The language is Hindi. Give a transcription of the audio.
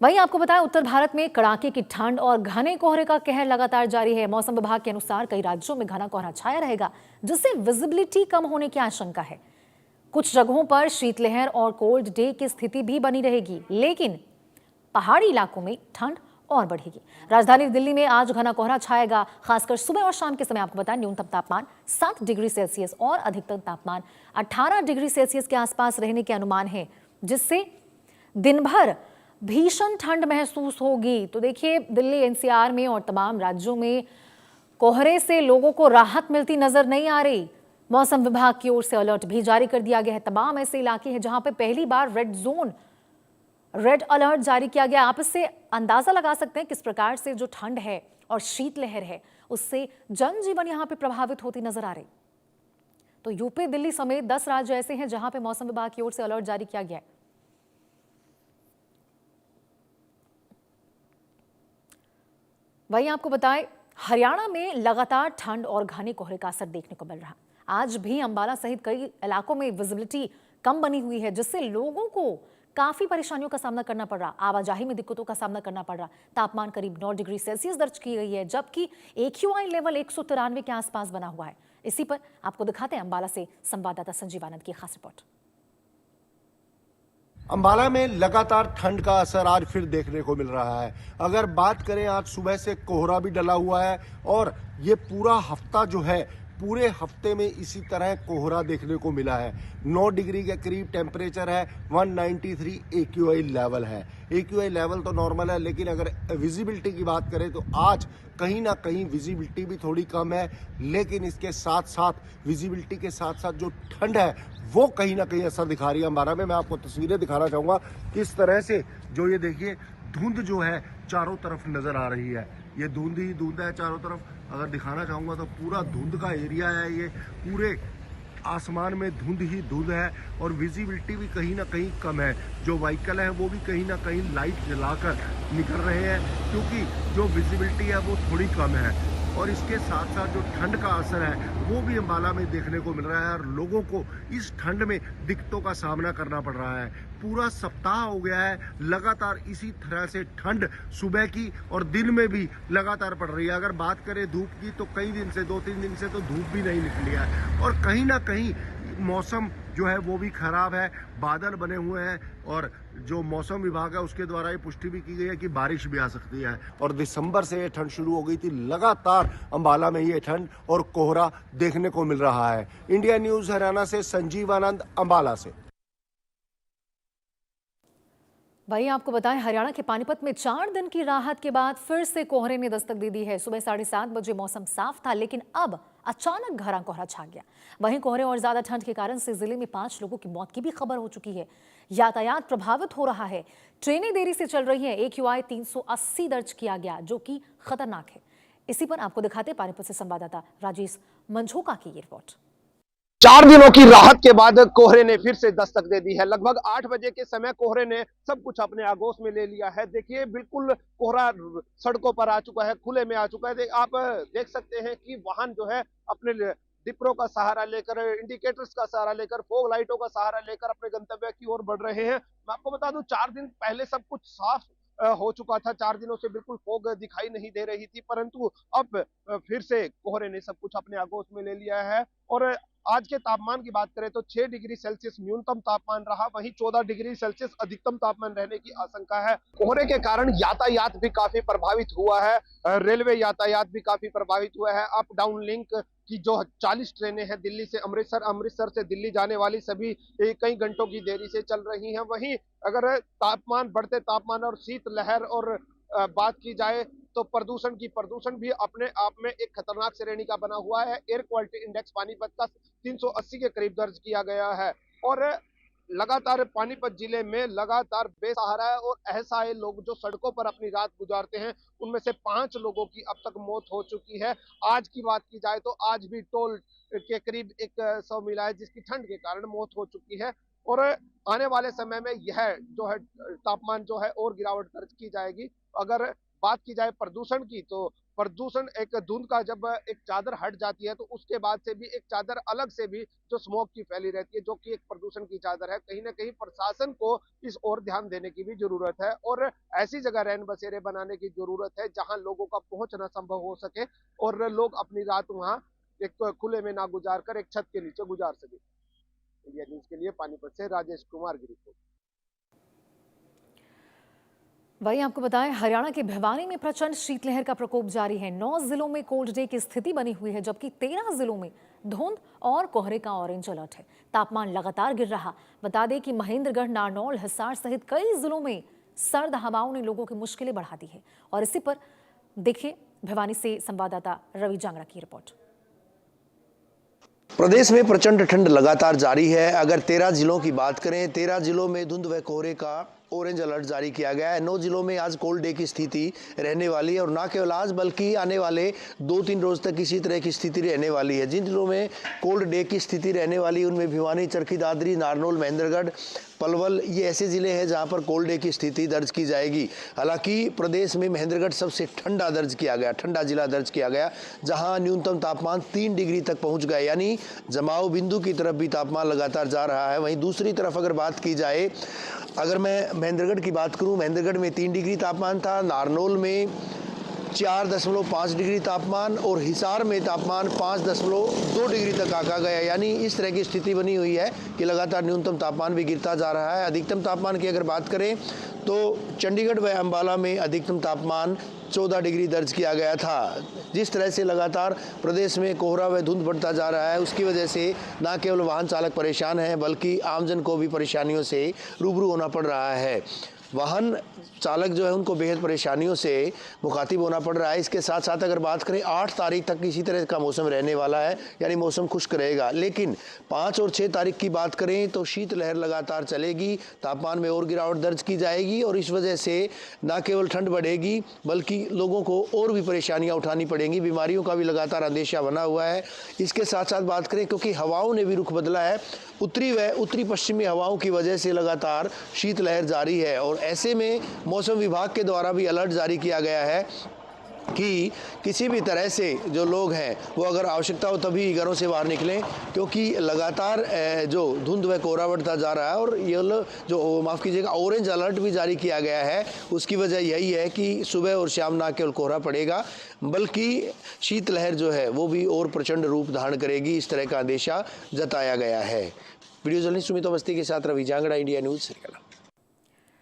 वहीं आपको बताएं, उत्तर भारत में कड़ाके की ठंड और घने कोहरे का कहर लगातार जारी है। मौसम विभाग के अनुसार कई राज्यों में घना कोहरा छाया रहेगा, जिससे विजिबिलिटी कम होने की आशंका है। कुछ जगहों पर शीतलहर और कोल्ड डे की स्थिति भी बनी रहेगी, लेकिन पहाड़ी इलाकों में ठंड और बढ़ेगी। राजधानी दिल्ली में आज घना कोहरा छाएगा, खासकर सुबह और शाम के समय। आपको बताएं, न्यूनतम तापमान 7 डिग्री सेल्सियस और अधिकतम तापमान 18 डिग्री सेल्सियस के आसपास रहने के अनुमान है, जिससे दिन भर भीषण ठंड महसूस होगी। तो देखिए, दिल्ली, एनसीआर में और तमाम राज्यों में कोहरे से लोगों को राहत मिलती नजर नहीं आ रही। मौसम विभाग की ओर से अलर्ट भी जारी कर दिया गया है। तमाम ऐसे इलाके हैं जहां पे पहली बार रेड अलर्ट जारी किया गया। आप इससे अंदाजा लगा सकते हैं किस प्रकार से जो ठंड है और शीतलहर है, उससे जनजीवन यहां पे प्रभावित होती नजर आ रही। तो यूपी, दिल्ली समेत 10 राज्य ऐसे हैं जहां पे मौसम विभाग की ओर से अलर्ट जारी किया गया है। वहीं आपको बताएं, हरियाणा में लगातार ठंड और घने कोहरे का असर देखने को मिल रहा। आज भी अंबाला सहित कई इलाकों में विजिबिलिटी कम बनी हुई है, जिससे लोगों को काफी परेशानियों का सामना करना पड़ रहा, आवाजाही में दिक्कतों का सामना करना पड़ रहा। तापमान करीब 9 डिग्री सेल्सियस दर्ज की गई है, जबकि AQI लेवल 193 के आसपास बना हुआ है। इसी पर आपको दिखाते हैं अंबाला से संवाददाता संजीव आनंद की खास रिपोर्ट। अंबाला में लगातार ठंड का असर आज फिर देखने को मिल रहा है। अगर बात करें, आज सुबह से कोहरा भी डला हुआ है और ये पूरा हफ्ता जो है, पूरे हफ्ते में इसी तरह कोहरा देखने को मिला है। 9 डिग्री के करीब टेम्परेचर है, 193 AQI लेवल है। AQI लेवल तो नॉर्मल है, लेकिन अगर विजिबिलिटी की बात करें तो आज कहीं ना कहीं विजिबिलिटी भी थोड़ी कम है। लेकिन इसके साथ साथ विजिबिलिटी के साथ साथ जो ठंड है वो कहीं ना कहीं असर दिखा रही है अंबाला में। मैं आपको तस्वीरें दिखाना चाहूँगा। इस तरह से जो ये देखिए, धुंध जो है चारों तरफ नज़र आ रही है। ये धुंध ही धुंध है चारों तरफ। अगर दिखाना चाहूँगा तो पूरा धुंध का एरिया है, ये पूरे आसमान में धुंध ही धुंध है और विजिबिलिटी भी कहीं ना कहीं कम है। जो व्हीकल है वो भी कहीं ना कहीं लाइट जलाकर निकल रहे हैं, क्योंकि जो विजिबिलिटी है वो थोड़ी कम है। और इसके साथ साथ जो ठंड का असर है वो भी अंबाला में देखने को मिल रहा है और लोगों को इस ठंड में दिक्कतों का सामना करना पड़ रहा है। पूरा सप्ताह हो गया है लगातार इसी तरह से ठंड सुबह की और दिन में भी लगातार पड़ रही है। अगर बात करें धूप की, तो कई दिन से, 2-3 दिन से तो धूप भी नहीं निकली है और कहीं ना कहीं मौसम जो है वो भी खराब है। बादल बने हुए हैं और जो मौसम विभाग है उसके द्वारा ये पुष्टि भी की गई है कि बारिश भी आ सकती है। और दिसंबर से ये ठंड शुरू हो गई थी, लगातार अंबाला में ये ठंड और कोहरा देखने को मिल रहा है। इंडिया न्यूज हरियाणा से संजीव आनंद, अंबाला से। वहीं आपको बताएं, हरियाणा के पानीपत में 4 दिन की राहत के बाद फिर से कोहरे ने दस्तक दे दी है। सुबह 7:30 बजे मौसम साफ था, लेकिन अब अचानक घना कोहरा छा गया। वहीं कोहरे और ज्यादा ठंड के कारण से जिले में 5 लोगों की मौत की भी खबर हो चुकी है। यातायात प्रभावित हो रहा है, ट्रेनें देरी से चल रही हैं। AQI 380 दर्ज किया गया, जो कि खतरनाक है। इसी पर आपको दिखाते पानीपत से संवाददाता राजेश मंझोका की ये रिपोर्ट। 4 दिनों की राहत के बाद कोहरे ने फिर से दस्तक दे दी है। लगभग 8 बजे के समय कोहरे ने सब कुछ अपने आगोश में ले लिया है। देखिए, बिल्कुल कोहरा सड़कों पर आ चुका है, खुले में आ चुका है। आप देख सकते हैं कि वाहन जो है अपने डिपरों का सहारा लेकर, इंडिकेटर्स का सहारा लेकर, फॉग लाइटों का सहारा लेकर अपने गंतव्य की ओर बढ़ रहे हैं। मैं आपको बता दूं, 4 दिन पहले सब कुछ साफ हो चुका था। 4 दिनों से बिल्कुल फॉग दिखाई नहीं दे रही थी, परंतु अब फिर से कोहरे ने सब कुछ अपने आगोश में ले लिया है। और आज के तापमान की बात करें तो 6 डिग्री सेल्सियस न्यूनतम तापमान रहा, वहीं 14 डिग्री सेल्सियस अधिकतम तापमान रहने की आशंका है। कोहरे के कारण यातायात भी काफी प्रभावित हुआ है, रेलवे यातायात भी काफी प्रभावित हुआ है। अप डाउन लिंक की जो 40 ट्रेनें हैं दिल्ली से अमृतसर, अमृतसर से दिल्ली जाने वाली, सभी कई घंटों की देरी से चल रही हैं। वहीं अगर बढ़ते तापमान और शीतलहर और बात की जाए तो प्रदूषण भी अपने आप में एक खतरनाक श्रेणी का बना हुआ है। एयर क्वालिटी इंडेक्स पानीपत का 380 के करीब दर्ज किया गया है और लगातार पानीपत जिले में लगातार बेसहारा और असहाय लोग जो सड़कों पर अपनी रात गुजारते हैं, उनमें से 5 लोगों की अब तक मौत हो चुकी है। आज की बात की जाए तो आज भी टोल के करीब 100 मिला है, जिसकी ठंड के कारण मौत हो चुकी है। और आने वाले समय में यह जो है तापमान जो है और गिरावट दर्ज की जाएगी। अगर बात की जाए प्रदूषण की, तो प्रदूषण एक धुंध का जब एक चादर हट जाती है तो उसके बाद से भी एक चादर अलग से भी जो स्मोक की फैली रहती है, जो कि एक प्रदूषण की चादर है। कहीं ना कहीं प्रशासन को इस ओर ध्यान देने की भी जरूरत है और ऐसी जगह रैन बसेरे बनाने की जरूरत है जहां लोगों का पहुंचना संभव हो सके और लोग अपनी रात वहां एक खुले में ना गुजार कर एक छत के नीचे गुजार सके। इंडिया न्यूज के लिए पानीपत से राजेश कुमार की रिपोर्ट। वहीं आपको बताएं, हरियाणा के भिवानी में प्रचंड शीतलहर का प्रकोप जारी है। 9 जिलों में कोल्ड डे की स्थिति बनी हुई है, जबकि 13 जिलों में धुंध और कोहरे का ऑरेंज अलर्ट है। तापमान लगातार गिर रहा। बता दें कि महेंद्रगढ़, नारनौल, हिसार सहित कई जिलों में सर्द हवाओं ने लोगों की मुश्किलें बढ़ा दी है। और इसी पर देखिए भिवानी से संवाददाता रवि जांगड़ा की रिपोर्ट। प्रदेश में प्रचंड ठंड लगातार जारी है। अगर 13 जिलों की बात करें, 13 जिलों में धुंध व कोहरे का ऑरेंज अलर्ट जारी किया गया है। 9 जिलों में आज कोल्ड डे की स्थिति रहने वाली है और ना केवल आज बल्कि आने वाले 2-3 रोज तक इसी तरह की स्थिति रहने वाली है। जिन जिलों में कोल्ड डे की स्थिति रहने वाली है उनमें भिवानी, चरखी दादरी, नारनौल, महेंद्रगढ़, पलवल ये ऐसे जिले हैं जहां पर कोल्ड डे की स्थिति दर्ज की जाएगी। हालांकि प्रदेश में महेंद्रगढ़ सबसे ठंडा जिला दर्ज किया गया, जहां न्यूनतम तापमान 3 डिग्री तक पहुंच गया, यानी जमाव बिंदु की तरफ भी तापमान लगातार जा रहा है। वहीं दूसरी तरफ अगर बात की जाए, अगर मैं महेंद्रगढ़ की बात करूं, महेंद्रगढ़ में 3 डिग्री तापमान था, नारनौल में 4.5 डिग्री तापमान और हिसार में तापमान 5.2 डिग्री तक आका गया। यानी इस तरह की स्थिति बनी हुई है कि लगातार न्यूनतम तापमान भी गिरता जा रहा है। अधिकतम तापमान की अगर बात करें तो चंडीगढ़ व अंबाला में अधिकतम तापमान 14 डिग्री दर्ज किया गया था। जिस तरह से लगातार प्रदेश में कोहरा व धुंध बढ़ता जा रहा है, उसकी वजह से न केवल वाहन चालक परेशान हैं बल्कि आमजन को भी परेशानियों से रूबरू होना पड़ रहा है। वाहन चालक जो है उनको बेहद परेशानियों से मुखातिब होना पड़ रहा है। इसके साथ साथ अगर बात करें 8 तारीख तक इसी तरह का मौसम रहने वाला है, यानी मौसम खुश्क रहेगा। लेकिन 5 और 6 तारीख की बात करें तो शीतलहर लगातार चलेगी, तापमान में और गिरावट दर्ज की जाएगी और इस वजह से न केवल ठंड बढ़ेगी बल्कि लोगों को और भी परेशानियां उठानी पड़ेंगी। बीमारियों का भी लगातार अंदेशा बना हुआ है। इसके साथ साथ बात करें, क्योंकि हवाओं ने भी रुख बदला है, उत्तरी पश्चिमी हवाओं की वजह से लगातार शीतलहर जारी है और ऐसे में मौसम विभाग के द्वारा भी अलर्ट जारी किया गया है कि किसी भी तरह से जो लोग हैं वो अगर आवश्यकता हो तभी घरों से बाहर निकलें, क्योंकि लगातार जो धुंध व कोहरा बढ़ता जा रहा है और ये जो माफ़ कीजिएगा ऑरेंज अलर्ट भी जारी किया गया है। उसकी वजह यही है कि सुबह और शाम ना केवल कोहरा पड़ेगा बल्कि शीतलहर जो है वो भी और प्रचंड रूप धारण करेगी, इस तरह का अंदेशा जताया गया है। वीडियो जर्नलिस्ट सुमित अवस्थी के साथ रवि जांगड़ा, इंडिया न्यूज़, श्रीकला।